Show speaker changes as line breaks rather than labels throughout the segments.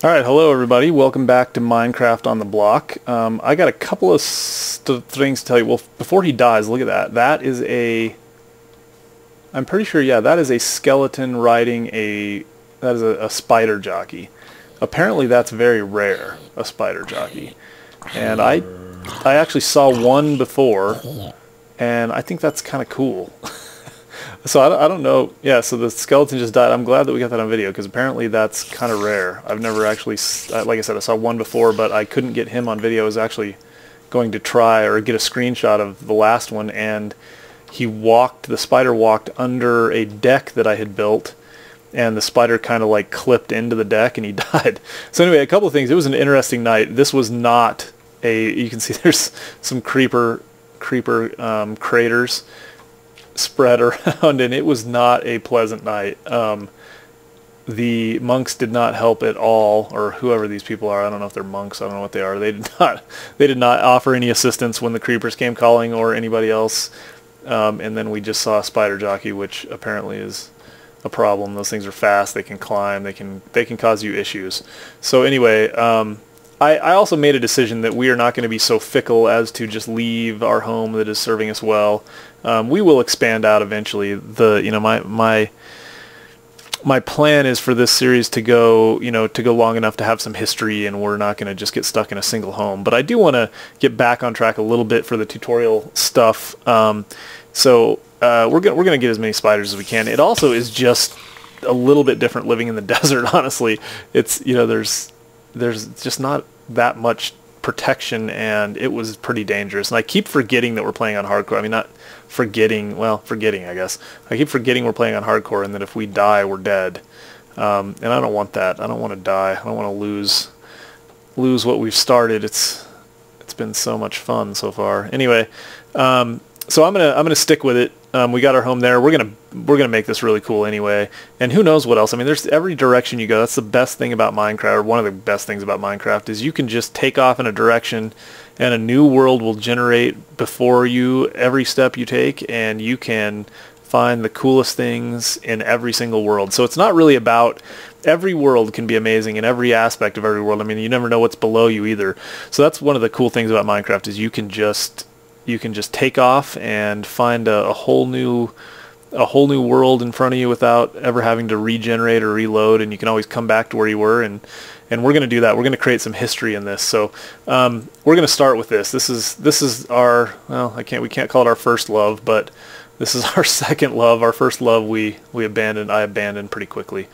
Alright, hello everybody. Welcome back to Minecraft on the Block. I got a couple of things to tell you. Well, before he dies, look at that. That is a... I'm pretty sure, yeah, that is a skeleton riding a... That is a spider jockey. Apparently that's very rare, a spider jockey. And I actually saw one before, and I think that's kind of cool. So I don't know. Yeah, so the skeleton just died. I'm glad that we got that on video because apparently that's kind of rare. I've never actually, like I said, I saw one before, but I couldn't get him on video. I was actually going to try or get a screenshot of the last one, and the spider walked under a deck that I had built, and the spider kind of like clipped into the deck and he died. So anyway, a couple of things. It was an interesting night. This was not you can see there's some creeper craters spread around, and it was not a pleasant night. The monks did not help at all, or whoever these people are. I don't know if they're monks. I don't know what they are. They did not offer any assistance when the creepers came calling or anybody else. And then we just saw a spider jockey, which apparently is a problem. Those things are fast. They can climb. They can cause you issues. So anyway, I also made a decision that we are not going to be so fickle as to just leave our home that is serving us well. We will expand out eventually. My plan is for this series to go long enough to have some history, and we're not going to just get stuck in a single home. But I do want to get back on track a little bit for the tutorial stuff. So we're gonna get as many spiders as we can. It also is just a little bit different living in the desert. Honestly, it's there's just not that much protection, and it was pretty dangerous. And I keep forgetting that we're playing on hardcore. I mean, not forgetting, well, forgetting, I guess. I keep forgetting we're playing on hardcore, and that if we die, we're dead. And I don't want that. I don't want to die. I don't want to lose what we've started. It's been so much fun so far. Anyway, so I'm gonna stick with it. We got our home there. We're gonna make this really cool anyway. And who knows what else? I mean, there's every direction you go. That's the best thing about Minecraft, or one of the best things about Minecraft, is you can just take off in a direction, and a new world will generate before you every step you take, and you can find the coolest things in every single world. So it's not really about, every world can be amazing in every aspect of every world. I mean, you never know what's below you either. So that's one of the cool things about Minecraft, is you can just take off and find a whole new world in front of you without ever having to regenerate or reload, and you can always come back to where you were. And we're going to do that. We're going to create some history in this. So we're going to start with this. This is our, well, we can't call it our first love, but this is our second love. Our first love I abandoned pretty quickly.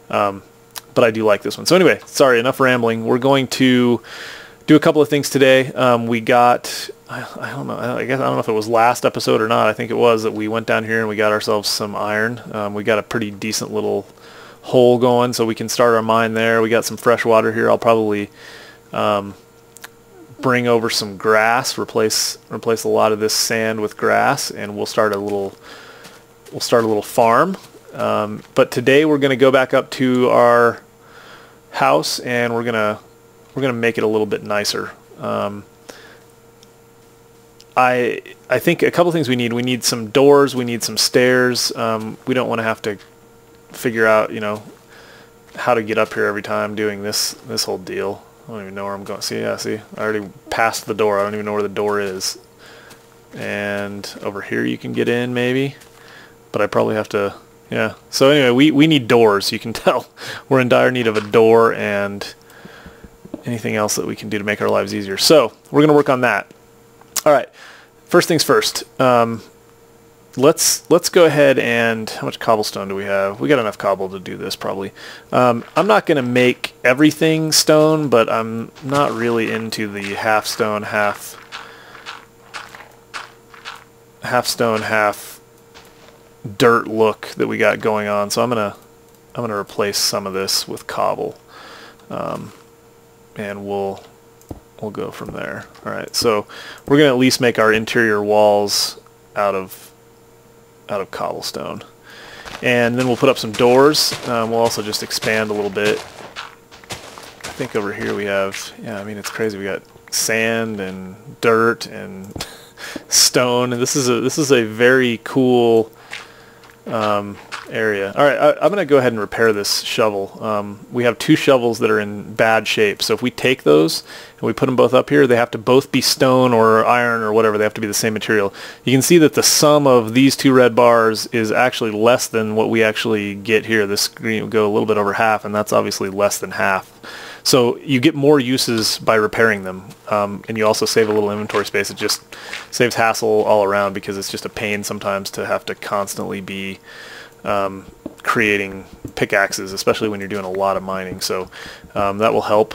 But I do like this one. So anyway, sorry, enough rambling. We're going to do a couple of things today. We got, I don't know, I don't know if it was last episode or not. I think it was, that we went down here and we got ourselves some iron. We got a pretty decent little hole going, so we can start our mine there. We got some fresh water here. I'll probably bring over some grass, replace a lot of this sand with grass, and we'll start a little farm. But today we're going to go back up to our house, and we're gonna make it a little bit nicer. I think a couple things we need. We need some doors. We need some stairs. We don't want to have to figure out, how to get up here every time doing this whole deal. I don't even know where I'm going. See, I already passed the door. I don't even know where the door is. And over here you can get in maybe, but I probably have to, yeah. So anyway, we need doors. You can tell we're in dire need of a door and anything else that we can do to make our lives easier. So we're going to work on that. All right. First things first. Let's go ahead and, how much cobblestone do we have? We got enough cobble to do this probably. I'm not going to make everything stone, but I'm not really into the half stone, half dirt look that we got going on. So I'm gonna replace some of this with cobble, and we'll go from there. All right. So we're gonna at least make our interior walls out of cobblestone, and then we'll put up some doors. We'll also just expand a little bit. I think over here we have, yeah, I mean, it's crazy. We got sand and dirt and stone, and this is a very cool area. All right, I'm going to go ahead and repair this shovel. We have 2 shovels that are in bad shape, so if we take those and we put them both up here, they have to both be stone or iron or whatever. They have to be the same material. You can see that the sum of these 2 red bars is actually less than what we actually get here. This screen will go a little bit over half, and that's obviously less than half. So you get more uses by repairing them, and you also save a little inventory space. It just saves hassle all around because it's just a pain sometimes to have to constantly be creating pickaxes, especially when you're doing a lot of mining. So that will help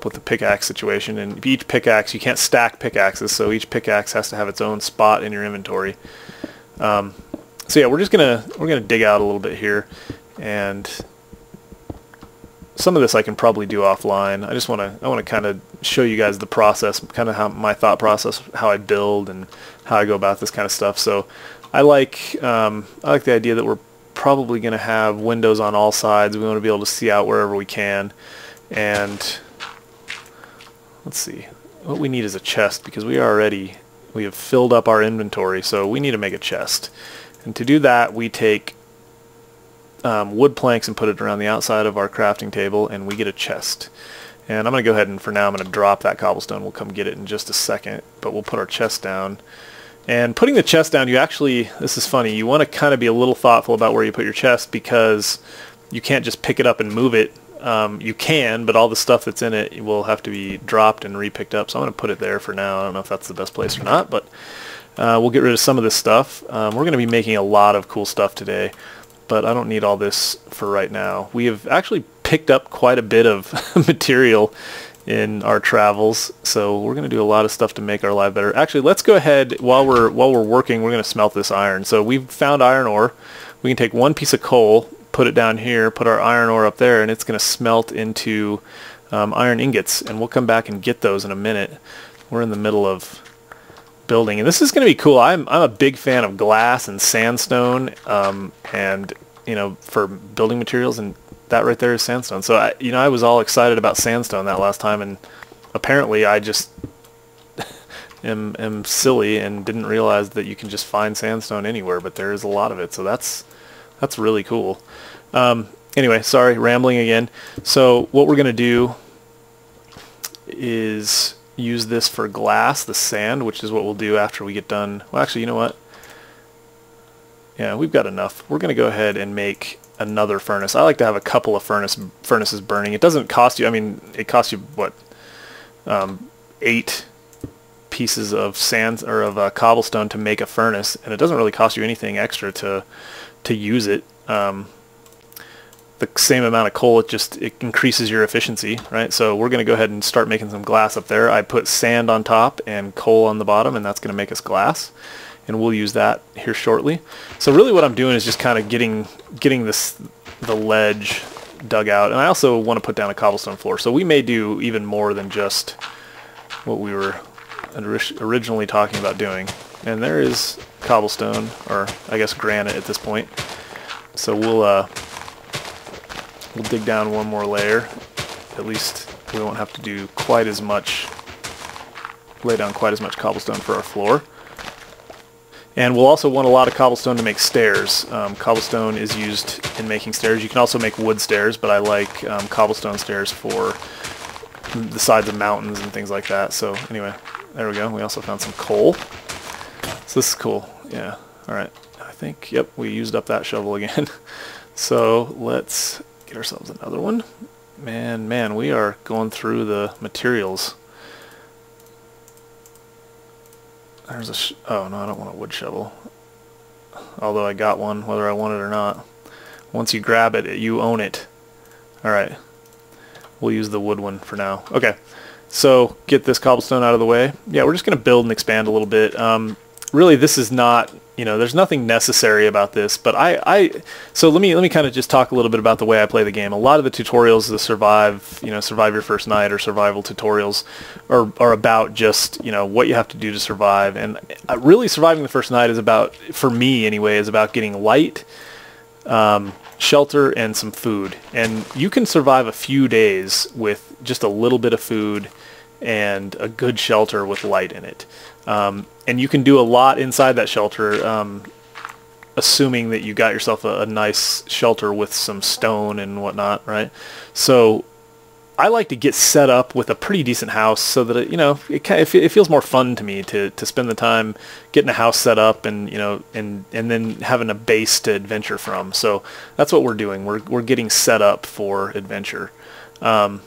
with the pickaxe situation. And each pickaxe, you can't stack pickaxes, so each pickaxe has to have its own spot in your inventory. So yeah, we're gonna dig out a little bit here, and some of this I can probably do offline. I want to kind of show you guys the process, kind of how my thought process, how I build and how I go about this kind of stuff. So I like the idea that we're probably going to have windows on all sides. We want to be able to see out wherever we can. And let's see, what we need is a chest, because we have filled up our inventory, so we need to make a chest. And to do that, we take wood planks and put it around the outside of our crafting table, and we get a chest. And I'm going to go ahead and for now I'm going to drop that cobblestone. We'll come get it in just a second, but we'll put our chest down. And putting the chest down, this is funny, you want to kind of be a little thoughtful about where you put your chest, because you can't just pick it up and move it. You can, but all the stuff that's in it will have to be dropped and re-picked up. So I'm going to put it there for now. I don't know if that's the best place or not, but we'll get rid of some of this stuff. We're going to be making a lot of cool stuff today, but I don't need all this for right now. We have actually picked up quite a bit of material in our travels, so we're going to do a lot of stuff to make our life better. Actually, let's go ahead, while we're working, we're going to smelt this iron. So we've found iron ore. We can take one piece of coal, put it down here, put our iron ore up there, and it's going to smelt into iron ingots, and we'll come back and get those in a minute. We're in the middle of building, and this is going to be cool. I'm a big fan of glass and sandstone, and for building materials, and that right there is sandstone. So I was all excited about sandstone that last time, and apparently I just am silly and didn't realize that you can just find sandstone anywhere, but there is a lot of it. So that's really cool. Anyway, sorry, rambling again. So what we're going to do is use this for glass, the sand, which is what we'll do after we get done. Well, actually, you know what? Yeah, we've got enough. We're going to go ahead and make another furnace. I like to have a couple of furnaces burning. It doesn't cost you, it costs you, what, 8 pieces of sand or of cobblestone to make a furnace, and it doesn't really cost you anything extra to use it. The same amount of coal, it increases your efficiency, right? So we're going to go ahead and start making some glass up there. I put sand on top and coal on the bottom, and that's going to make us glass, and we'll use that here shortly. So really what I'm doing is just kind of getting the ledge dug out, and I also want to put down a cobblestone floor. So we may do even more than just what we were originally talking about doing. And there is cobblestone, or I guess granite at this point. So we'll dig down one more layer. At least we won't have to do lay down quite as much cobblestone for our floor. And we'll also want a lot of cobblestone to make stairs. Cobblestone is used in making stairs. You can also make wood stairs, but I like cobblestone stairs for the sides of mountains and things like that. So anyway, there we go. We also found some coal. So this is cool. Yeah. All right. I think, yep, we used up that shovel again. So let's get ourselves another one. Man, we are going through the materials. There's oh no, I don't want a wood shovel. Although I got one, whether I want it or not. Once you grab it, you own it. Alright. We'll use the wood one for now. Okay. So, get this cobblestone out of the way. Yeah, we're just going to build and expand a little bit. Really, this is not, there's nothing necessary about this, but so let me kind of just talk a little bit about the way I play the game. A lot of the tutorials, the survive your first night or survival tutorials are about just, what you have to do to survive. And really surviving the first night is about, for me anyway, is about getting light, shelter, and some food. And you can survive a few days with just a little bit of food and a good shelter with light in it. And you can do a lot inside that shelter. assuming that you got yourself a nice shelter with some stone and whatnot, right? So I like to get set up with a pretty decent house so that it feels more fun to me to spend the time getting a house set up and and then having a base to adventure from. So that's what we're doing. We're getting set up for adventure. Yeah.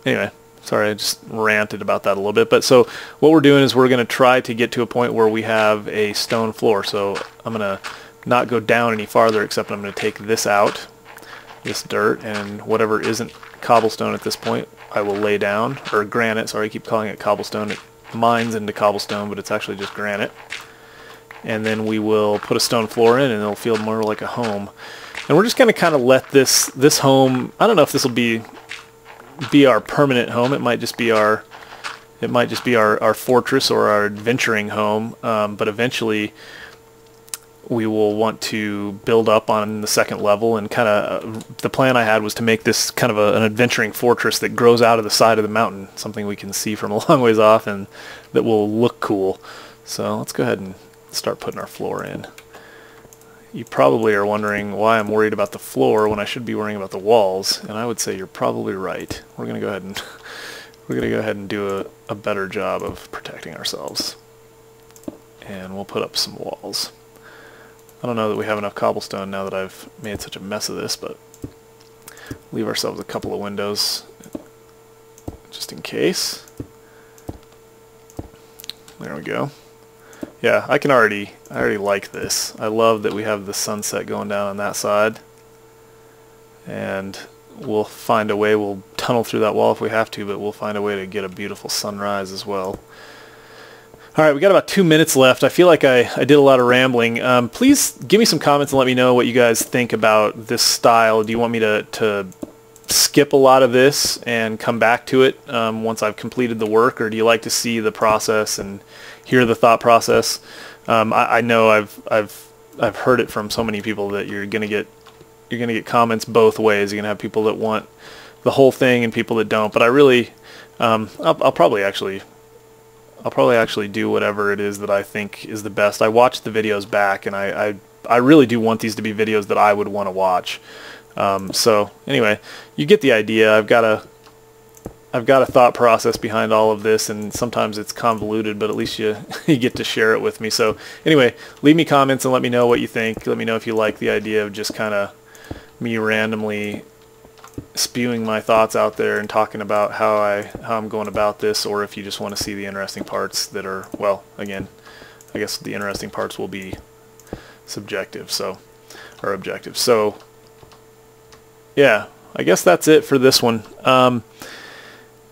Anyway, sorry, I just ranted about that a little bit. But so what we're doing is we're going to try to get to a point where we have a stone floor. So I'm going to not go down any farther, except I'm going to take this out. This dirt and whatever isn't cobblestone at this point I will lay down, or granite, sorry, I keep calling it cobblestone. It mines into cobblestone, but it's actually just granite. And then we will put a stone floor in and it'll feel more like a home. And we're just going to kind of let this home, I don't know if this will be our permanent home. It might just be our fortress or our adventuring home, but eventually we will want to build up on the second level, and kind of the plan I had was to make this kind of an adventuring fortress that grows out of the side of the mountain, something we can see from a long ways off and that will look cool. So let's go ahead and start putting our floor in. You probably are wondering why I'm worried about the floor when I should be worrying about the walls, and I would say you're probably right. We're going to go ahead and do a better job of protecting ourselves, and we'll put up some walls. I don't know that we have enough cobblestone now that I've made such a mess of this, but leave ourselves a couple of windows just in case. There we go. Yeah, I already like this. I love that we have the sunset going down on that side, and we'll find a way. We'll tunnel through that wall if we have to, but we'll find a way to get a beautiful sunrise as well. Alright, we got about 2 minutes left. I feel like I did a lot of rambling. Please give me some comments and let me know what you guys think about this style. Do you want me to skip a lot of this and come back to it once I've completed the work, or do you like to see the process and hear the thought process? I know I've heard it from so many people that you're gonna get comments both ways. You're gonna have people that want the whole thing and people that don't. But I really, I'll probably actually do whatever it is that I think is the best. I watched the videos back, and I really do want these to be videos that I would want to watch. So anyway, you get the idea. I've got a thought process behind all of this, and sometimes it's convoluted, but at least you get to share it with me. So anyway, leave me comments and let me know what you think. Let me know if you like the idea of just kind of me randomly spewing my thoughts out there and talking about how I'm going about this, or if you just want to see the interesting parts that are, well, again, I guess the interesting parts will be subjective, or objective. So yeah, I guess that's it for this one.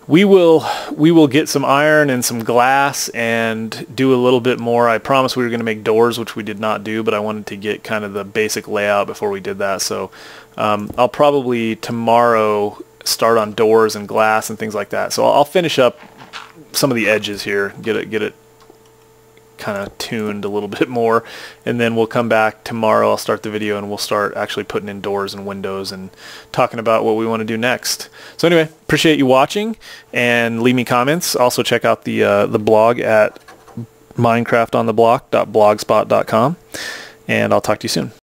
We will get some iron and some glass and do a little bit more. I promised we were going to make doors, which we did not do, but I wanted to get kind of the basic layout before we did that. So I'll probably tomorrow start on doors and glass and things like that. So I'll finish up some of the edges here, get it kind of tuned a little bit more, and then we'll come back tomorrow. I'll start the video and we'll start actually putting in doors and windows and talking about what we want to do next. So anyway, appreciate you watching, and leave me comments. Also check out the blog at minecraftontheblock.blogspot.com, and I'll talk to you soon.